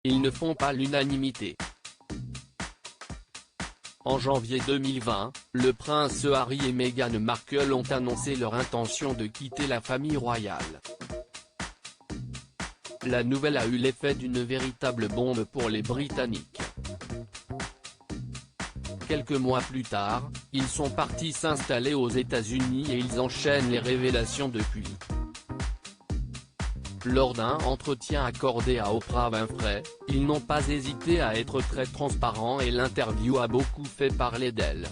ils ne font pas l'unanimité. En janvier 2020, le prince Harry et Meghan Markle ont annoncé leur intention de quitter la famille royale. La nouvelle a eu l'effet d'une véritable bombe pour les Britanniques. Quelques mois plus tard, ils sont partis s'installer aux États-Unis et ils enchaînent les révélations depuis. Lors d'un entretien accordé à Oprah Winfrey, ils n'ont pas hésité à être très transparents et l'interview a beaucoup fait parler d'elle.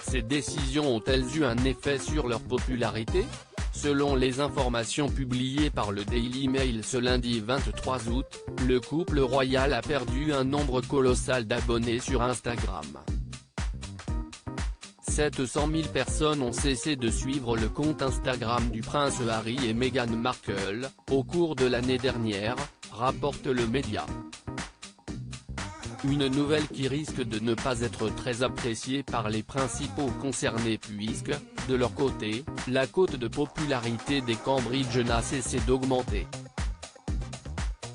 Ces décisions ont-elles eu un effet sur leur popularité ? Selon les informations publiées par le Daily Mail ce lundi 23 août, le couple royal a perdu un nombre colossal d'abonnés sur Instagram. 700 000 personnes ont cessé de suivre le compte Instagram du prince Harry et Meghan Markle, au cours de l'année dernière, rapporte le média. Une nouvelle qui risque de ne pas être très appréciée par les principaux concernés puisque, de leur côté, la cote de popularité des Cambridge n'a cessé d'augmenter.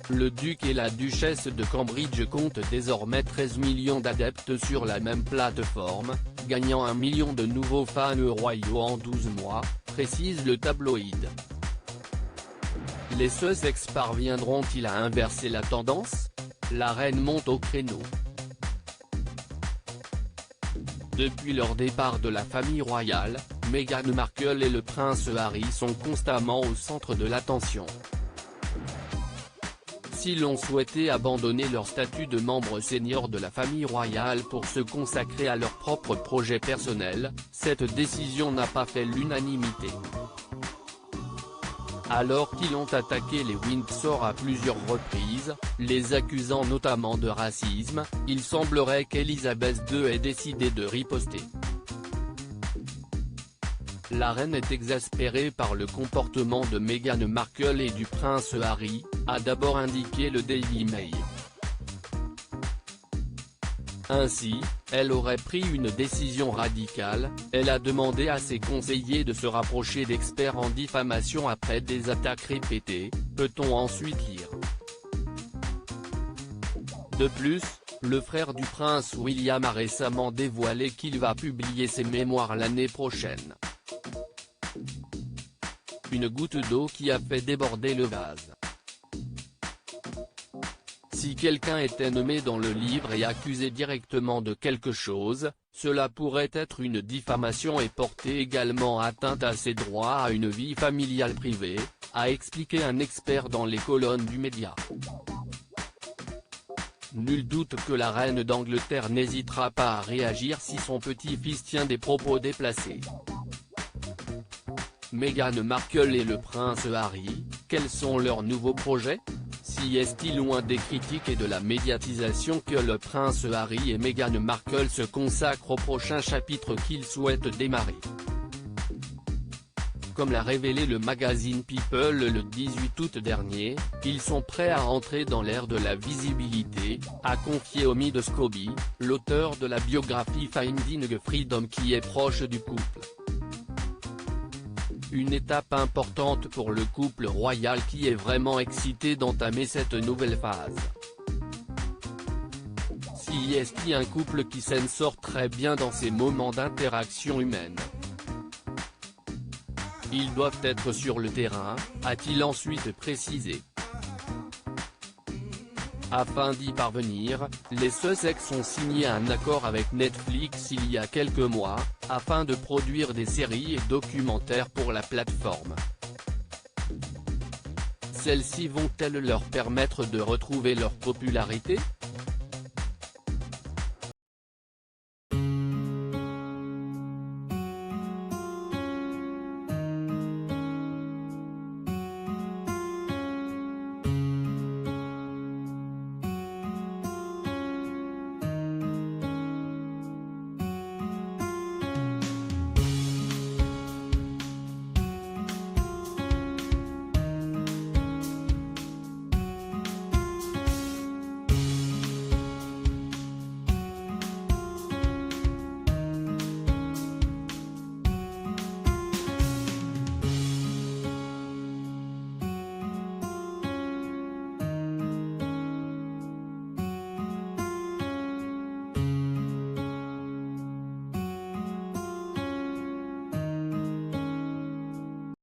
Le duc et la duchesse de Cambridge comptent désormais 13 millions d'adeptes sur la même plateforme, gagnant 1 million de nouveaux fans royaux en 12 mois, précise le tabloïd. Les Sussex parviendront-ils à inverser la tendance ? La reine monte au créneau. Depuis leur départ de la famille royale, Meghan Markle et le prince Harry sont constamment au centre de l'attention. S'ils ont souhaité abandonner leur statut de membre senior de la famille royale pour se consacrer à leurs propres projets personnels, cette décision n'a pas fait l'unanimité. Alors qu'ils ont attaqué les Windsor à plusieurs reprises, les accusant notamment de racisme, il semblerait qu'Elisabeth II ait décidé de riposter. La reine est exaspérée par le comportement de Meghan Markle et du prince Harry, a d'abord indiqué le Daily Mail. Ainsi, elle aurait pris une décision radicale, elle a demandé à ses conseillers de se rapprocher d'experts en diffamation après des attaques répétées, peut-on ensuite lire. De plus, le frère du prince William a récemment dévoilé qu'il va publier ses mémoires l'année prochaine. Une goutte d'eau qui a fait déborder le vase. Si quelqu'un était nommé dans le livre et accusé directement de quelque chose, cela pourrait être une diffamation et porter également atteinte à ses droits à une vie familiale privée, a expliqué un expert dans les colonnes du média. Nul doute que la reine d'Angleterre n'hésitera pas à réagir si son petit-fils tient des propos déplacés. Meghan Markle et le prince Harry, quels sont leurs nouveaux projets ? Si est-il loin des critiques et de la médiatisation que le prince Harry et Meghan Markle se consacrent au prochain chapitre qu'ils souhaitent démarrer. Comme l'a révélé le magazine People le 18 août dernier, ils sont prêts à entrer dans l'ère de la visibilité, a confié Omid Scobie, l'auteur de la biographie Finding Freedom qui est proche du couple. Une étape importante pour le couple royal qui est vraiment excité d'entamer cette nouvelle phase. Si est-il un couple qui s'en sort très bien dans ces moments d'interaction humaine. Ils doivent être sur le terrain, a-t-il ensuite précisé. Afin d'y parvenir, les Sussex ont signé un accord avec Netflix il y a quelques mois, afin de produire des séries et documentaires pour la plateforme. Celles-ci vont-elles leur permettre de retrouver leur popularité ?